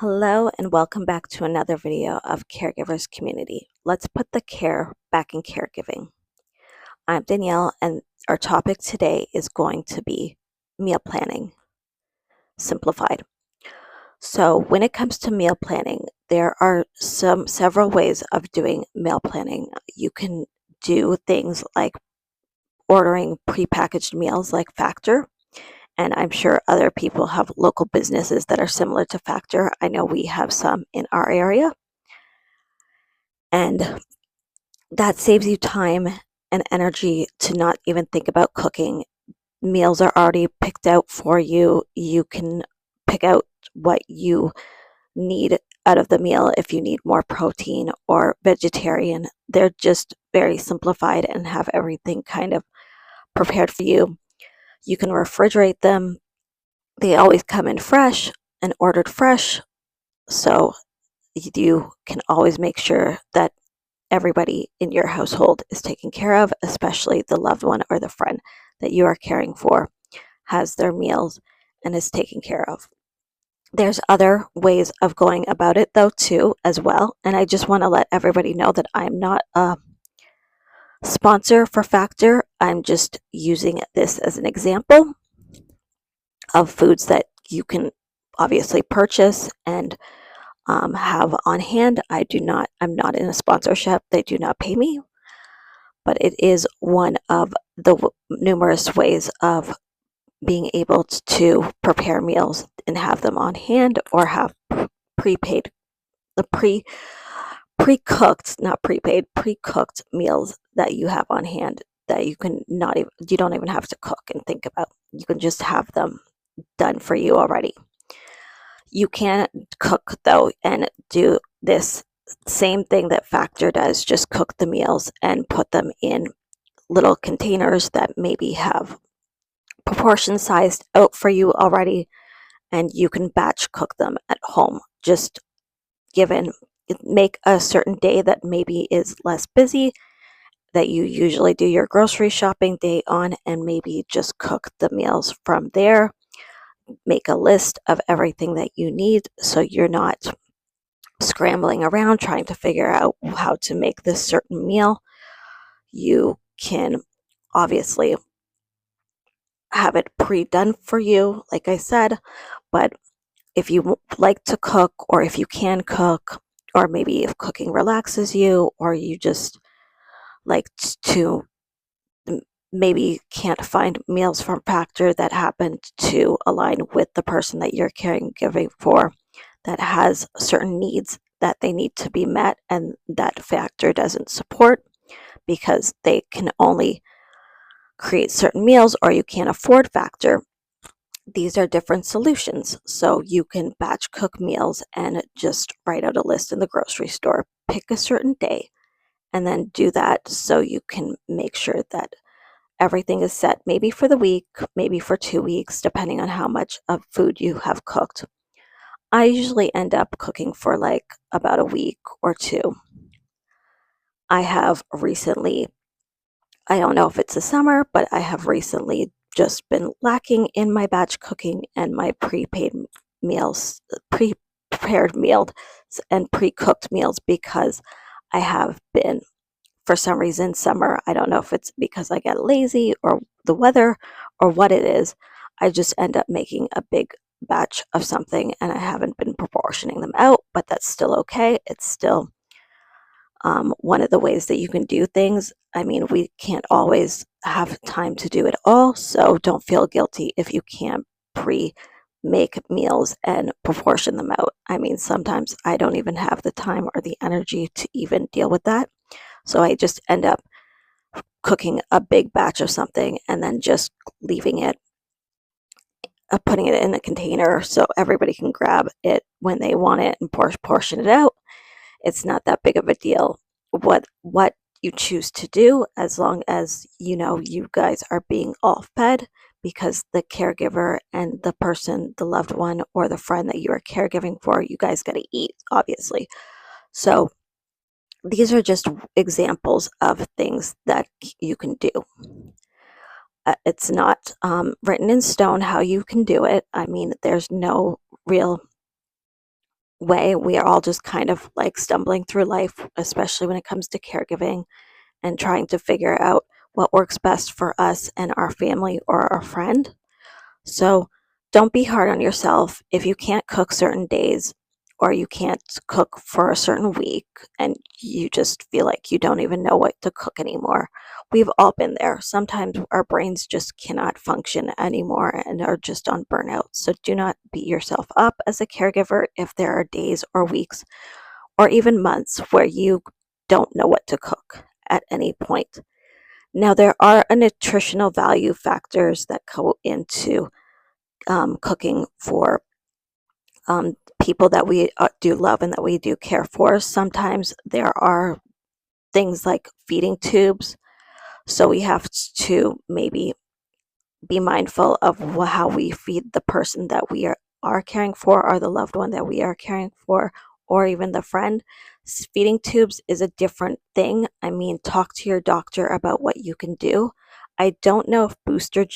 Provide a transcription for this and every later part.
Hello and welcome back to another video of Caregivers Community. Let's put the care back in caregiving. I'm Danielle and our topic today is going to be meal planning simplified. So when it comes to meal planning, there are several ways of doing meal planning. You can do things like ordering prepackaged meals like Factor, and I'm sure other people have local businesses that are similar to Factor. I know we have some in our area. And that saves you time and energy to not even think about cooking. Meals are already picked out for you. You can pick out what you need out of the meal if you need more protein or vegetarian. They're just very simplified and have everything kind of prepared for you. You can refrigerate them. They always come in fresh and ordered fresh. So you can always make sure that everybody in your household is taken care of, especially the loved one or the friend that you are caring for has their meals and is taken care of. There's other ways of going about it though too as well, and I just want to let everybody know that I'm not a sponsor for Factor. I'm just using this as an example of foods that you can obviously purchase and have on hand. I'm not in a sponsorship. They do not pay me, but it is one of the numerous ways of being able to prepare meals and have them on hand, or have prepaid, the pre-cooked, not prepaid, pre-cooked meals that you have on hand that you don't even have to cook and think about. You can just have them done for you already. You can cook though and do this same thing that Factor does, just cook the meals and put them in little containers that maybe have proportion sized out for you already, and you can batch cook them at home. Just make a certain day that maybe is less busy, that you usually do your grocery shopping day on, and maybe just cook the meals from there. Make a list of everything that you need so you're not scrambling around trying to figure out how to make this certain meal. You can obviously have it pre-done for you, like I said, but if you like to cook, or if you can cook, or maybe if cooking relaxes you, or you just like to maybe can't find meals from Factor that happen to align with the person that you're caregiving for, that has certain needs that they need to be met and that Factor doesn't support because they can only create certain meals, or you can't afford Factor. These are different solutions. So you can batch cook meals and just write out a list in the grocery store, pick a certain day, and then do that so you can make sure that everything is set, maybe for the week, maybe for 2 weeks, depending on how much of food you have cooked. I usually end up cooking for like about a week or two. I have recently, I don't know if it's the summer, but I have recently just been lacking in my batch cooking and my meals, prepared meals and pre-cooked meals, because I have been, for some reason, summer, I don't know if it's because I get lazy or the weather or what it is, I just end up making a big batch of something and I haven't been proportioning them out, but that's still okay. It's still one of the ways that you can do things. I mean, we can't always have time to do it all, so don't feel guilty if you can't pre-make meals and proportion them out. I mean, sometimes I don't even have the time or the energy to even deal with that. So I just end up cooking a big batch of something and then just leaving it, putting it in a container so everybody can grab it when they want it and portion it out. It's not that big of a deal what you choose to do, as long as you know you guys are being all fed, because the caregiver and the person, the loved one or the friend that you are caregiving for, you guys got to eat, obviously. So these are just examples of things that you can do. It's not written in stone how you can do it. I mean, there's no real way. We are all just kind of like stumbling through life, especially when it comes to caregiving and trying to figure out what works best for us and our family or our friend. So don't be hard on yourself if you can't cook certain days or you can't cook for a certain week and you just feel like you don't even know what to cook anymore. We've all been there. Sometimes our brains just cannot function anymore and are just on burnout. So do not beat yourself up as a caregiver if there are days or weeks or even months where you don't know what to cook at any point. Now, there are nutritional value factors that go into cooking for people that we do love and that we do care for. Sometimes there are things like feeding tubes, so we have to maybe be mindful of how we feed the person that we are caring for, or the loved one that we are caring for, or even the friend. Feeding tubes is a different thing. I mean, talk to your doctor about what you can do. I don't know if booster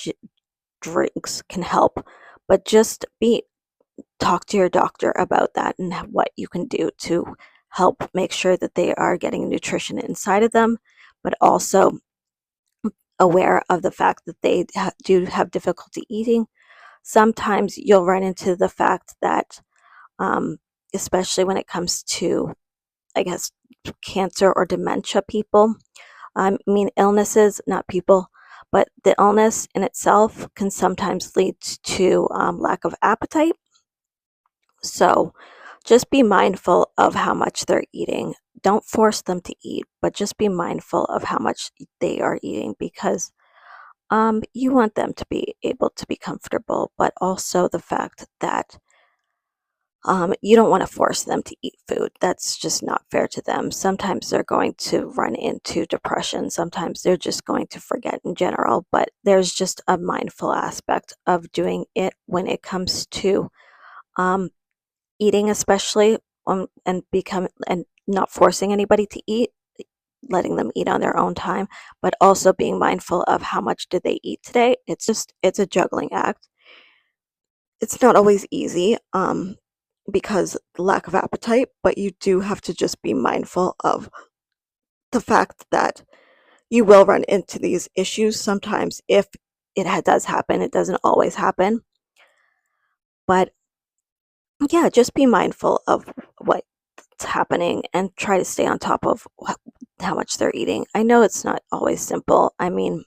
drinks can help, but just be talk to your doctor about that and what you can do to help make sure that they are getting nutrition inside of them, but also aware of the fact that they do have difficulty eating. Sometimes you'll run into the fact that, um, especially when it comes to, I guess, cancer or dementia people, I mean, illnesses, not people, but the illness in itself can sometimes lead to lack of appetite. So just be mindful of how much they're eating. Don't force them to eat, but just be mindful of how much they are eating because you want them to be able to be comfortable, but also the fact that you don't want to force them to eat food. That's just not fair to them. Sometimes they're going to run into depression. Sometimes they're just going to forget in general, but there's just a mindful aspect of doing it when it comes to um, eating, especially and not forcing anybody to eat, letting them eat on their own time, but also being mindful of how much did they eat today. It's a juggling act. It's not always easy because lack of appetite, but you do have to just be mindful of the fact that you will run into these issues sometimes if does happen. It doesn't always happen, but yeah, just be mindful of what's happening and try to stay on top of how much they're eating. I know it's not always simple. I mean,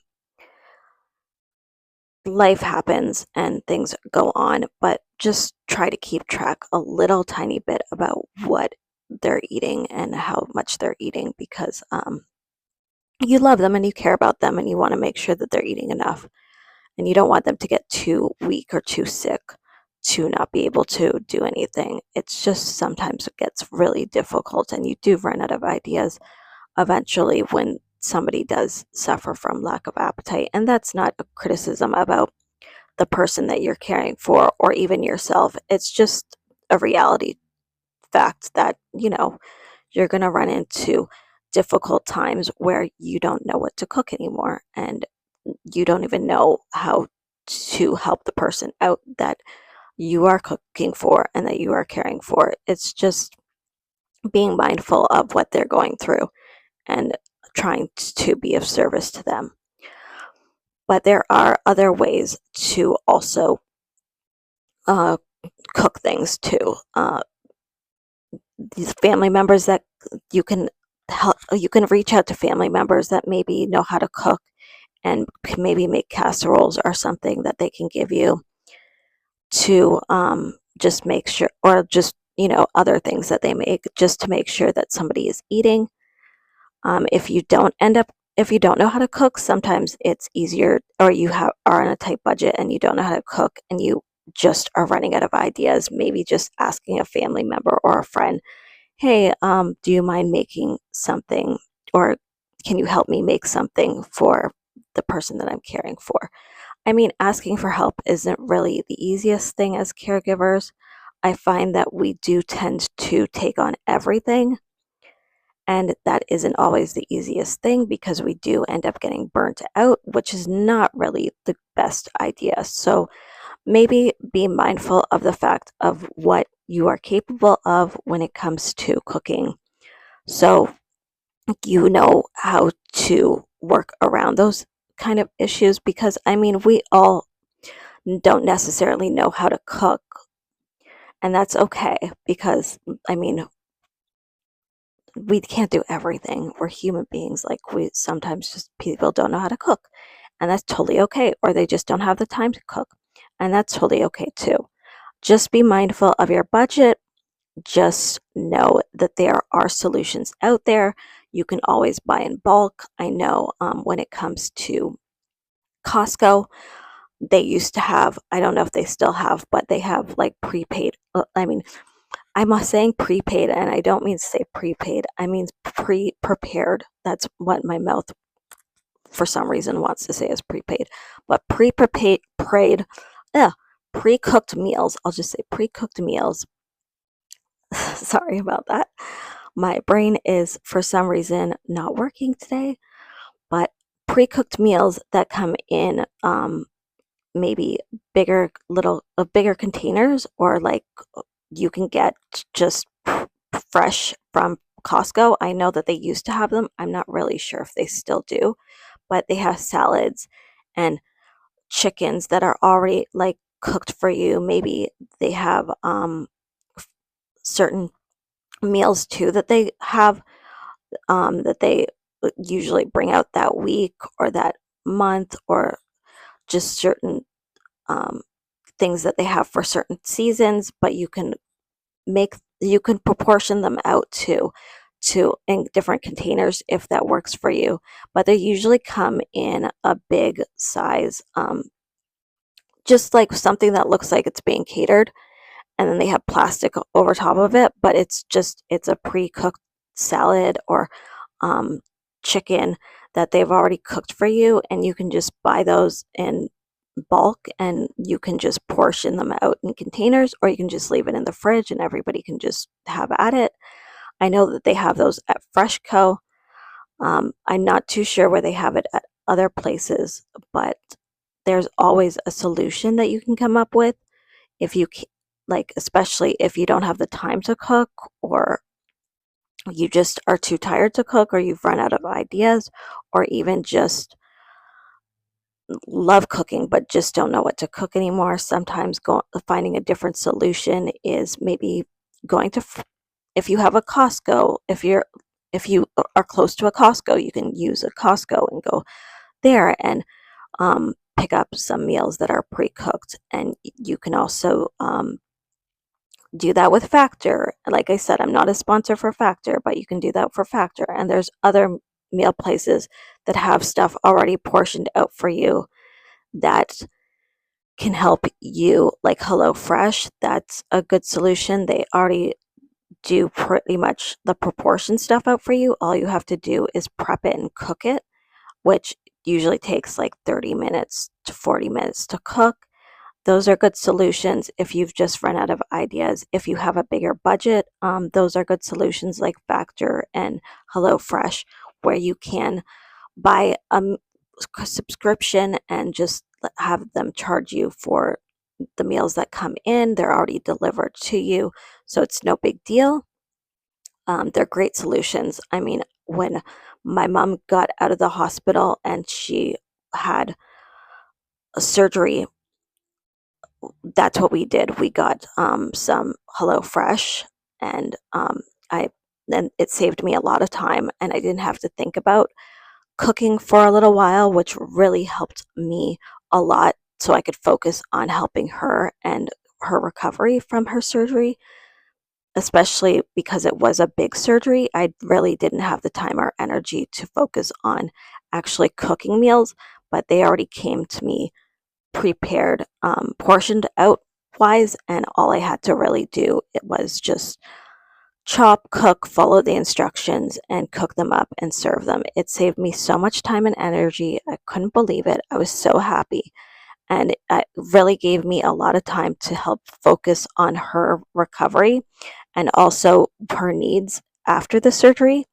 life happens and things go on, but just try to keep track a little tiny bit about what they're eating and how much they're eating because you love them and you care about them and you want to make sure that they're eating enough and you don't want them to get too weak or too sick to not be able to do anything. It's just sometimes it gets really difficult and you do run out of ideas eventually when somebody does suffer from lack of appetite. And that's not a criticism about the person that you're caring for or even yourself. It's just a reality fact that, you're going to run into difficult times where you don't know what to cook anymore and you don't even know how to help the person out that you are cooking for and that you are caring for. It's just being mindful of what they're going through and trying to be of service to them. But there are other ways to also uh, cook things too. These family members that you can help, you can reach out to family members that maybe know how to cook and can maybe make casseroles or something that they can give you to just make sure, or just, other things that they make just to make sure that somebody is eating. If you don't know how to cook, sometimes it's easier, or are on a tight budget and you don't know how to cook and you just are running out of ideas. Maybe just asking a family member or a friend, hey, do you mind making something, or can you help me make something for the person that I'm caring for? I mean, asking for help isn't really the easiest thing as caregivers. I find that we do tend to take on everything, and that isn't always the easiest thing because we do end up getting burnt out, which is not really the best idea. So maybe be mindful of the fact of what you are capable of when it comes to cooking. So you know how to work around those kind of issues, because I mean, we all don't necessarily know how to cook, and that's okay, because I mean, we can't do everything. We're human beings. Like, we sometimes just people don't know how to cook, and that's totally okay. Or they just don't have the time to cook, and that's totally okay too. Just be mindful of your budget. Just know that there are solutions out there. You can always buy in bulk. I know when it comes to Costco, they used to have, I don't know if they still have, but they have like prepaid. I mean, I'm saying prepaid, and I don't mean to say prepaid. I mean pre-prepared. That's what my mouth, for some reason, wants to say is prepaid. But yeah, pre-cooked meals. I'll just say pre-cooked meals. Sorry about that. My brain is, for some reason, not working today. But pre-cooked meals that come in maybe bigger containers, or like you can get just fresh from Costco. I know that they used to have them. I'm not really sure if they still do, but they have salads and chickens that are already like cooked for you. Maybe they have certain meals too that they have that they usually bring out that week or that month, or just certain um, things that they have for certain seasons, but you can proportion them out to in different containers if that works for you. But they usually come in a big size, just like something that looks like it's being catered, and then they have plastic over top of it, but it's a pre-cooked salad or um, chicken that they've already cooked for you, and you can just buy those in bulk, and you can just portion them out in containers, or you can just leave it in the fridge and everybody can just have at it. I know that they have those at Freshco. I'm not too sure where they have it at other places, but there's always a solution that you can come up with if you like, especially if you don't have the time to cook, or you just are too tired to cook, or you've run out of ideas, or even just love cooking but just don't know what to cook anymore. Sometimes finding a different solution is maybe going to if you have a Costco, if you are close to a Costco, you can use a Costco and go there and pick up some meals that are pre-cooked. And you can also do that with Factor. Like I said, I'm not a sponsor for Factor, but you can do that for Factor. And there's other meal places that have stuff already portioned out for you that can help you, like HelloFresh. That's a good solution. They already do pretty much the proportion stuff out for you. All you have to do is prep it and cook it, which usually takes like 30 minutes to 40 minutes to cook. Those are good solutions if you've just run out of ideas. If you have a bigger budget, those are good solutions like Factor and HelloFresh, where you can buy a subscription and just have them charge you for the meals that come in. They're already delivered to you, so it's no big deal. They're great solutions. I mean, when my mom got out of the hospital and she had a surgery, that's what we did. We got some HelloFresh, and I then it saved me a lot of time, and I didn't have to think about cooking for a little while, which really helped me a lot, so I could focus on helping her and her recovery from her surgery, especially because it was a big surgery. I really didn't have the time or energy to focus on actually cooking meals, but they already came to me prepared, portioned out wise, and all I had to really do it was just chop, cook, follow the instructions, and cook them up and serve them. It saved me so much time and energy. I couldn't believe it. I was so happy. And it really gave me a lot of time to help focus on her recovery and also her needs after the surgery.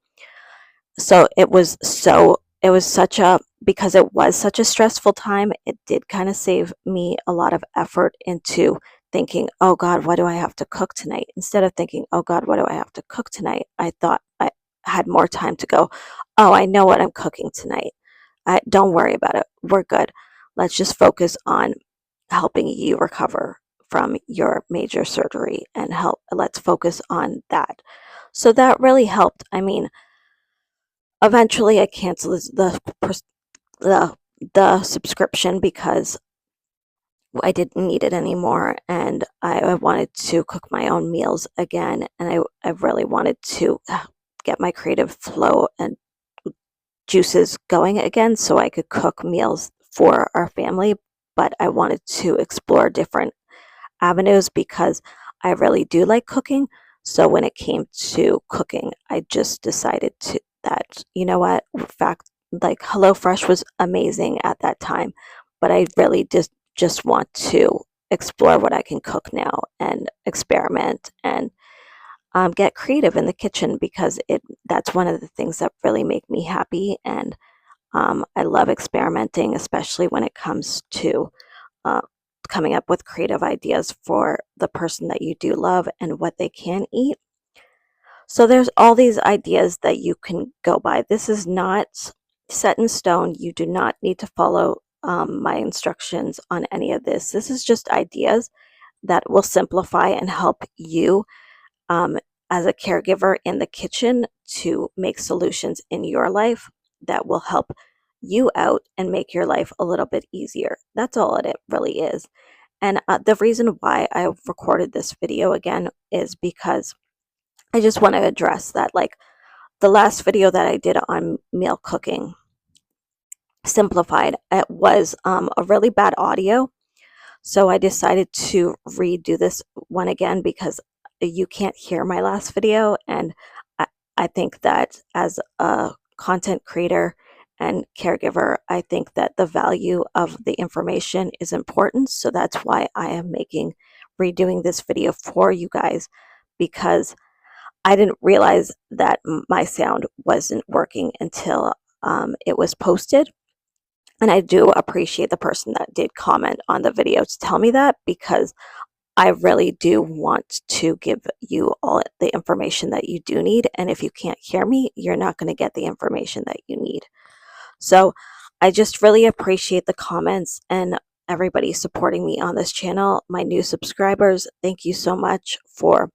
So it was such a, because it was such a stressful time, it did kind of save me a lot of effort into thinking, oh God, what do I have to cook tonight? Instead of thinking, oh God, what do I have to cook tonight? I thought I had more time to go, oh, I know what I'm cooking tonight. Don't worry about it. We're good. Let's just focus on helping you recover from your major surgery and let's focus on that. So that really helped. I mean, eventually I canceled the the subscription because I didn't need it anymore, and I wanted to cook my own meals again, and I really wanted to get my creative flow and juices going again so I could cook meals for our family. But I wanted to explore different avenues because I really do like cooking. So when it came to cooking, I just decided that, you know what, in fact, like HelloFresh was amazing at that time, but I really just want to explore what I can cook now and experiment and get creative in the kitchen because that's one of the things that really make me happy. And I love experimenting, especially when it comes to uh, coming up with creative ideas for the person that you do love and what they can eat. So there's all these ideas that you can go by. This is not set in stone. You do not need to follow my instructions on any of this. This is just ideas that will simplify and help you um, as a caregiver in the kitchen to make solutions in your life that will help you out and make your life a little bit easier. That's all it really is. And the reason why I recorded this video again is because I just want to address that. Like the last video that I did on meal cooking, simplified, it was a really bad audio. So I decided to redo this one again because you can't hear my last video. And I, I think that as a content creator and caregiver, I think that the value of the information is important. So that's why I am redoing this video for you guys, because I didn't realize that my sound wasn't working until it was posted. And I do appreciate the person that did comment on the video to tell me that, because I really do want to give you all the information that you do need. And if you can't hear me, you're not going to get the information that you need. So I just really appreciate the comments and everybody supporting me on this channel. My new subscribers, thank you so much for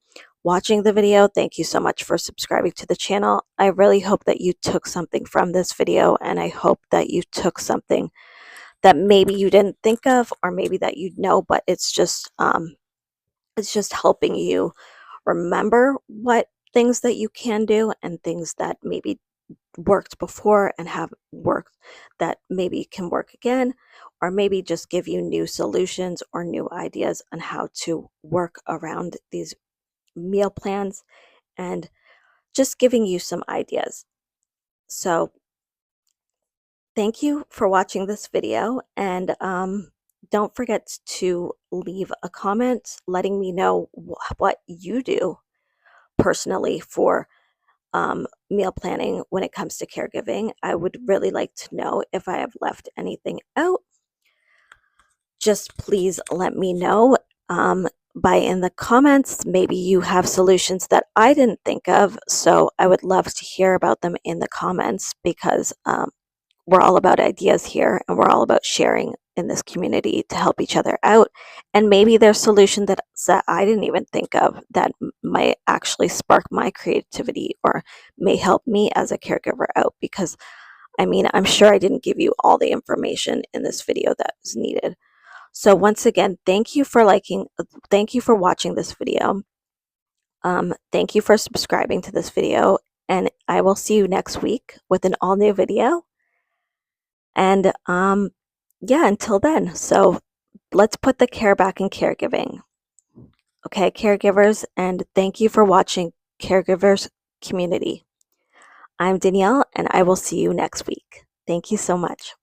watching the video. Thank you so much for subscribing to the channel. I really hope that you took something from this video, and I hope that you took something that maybe you didn't think of, or maybe that you know, but it's just helping you remember what things that you can do and things that maybe worked before and have worked that maybe can work again, or maybe just give you new solutions or new ideas on how to work around these meal plans, and just giving you some ideas. So thank you for watching this video, and don't forget to leave a comment letting me know what you do personally for meal planning when it comes to caregiving. I would really like to know if I have left anything out. Just please let me know by in the comments. Maybe you have solutions that I didn't think of, so I would love to hear about them in the comments, because we're all about ideas here, and we're all about sharing in this community to help each other out. And maybe there's solutions that I didn't even think of that might actually spark my creativity or may help me as a caregiver out, because I mean, I'm sure I didn't give you all the information in this video that was needed. So once again, thank you for watching this video. Thank you for subscribing to this video, and I will see you next week with an all new video. And yeah, until then, so let's put the care back in caregiving. Okay, caregivers, and thank you for watching Caregivers Community. I'm Danielle, and I will see you next week. Thank you so much.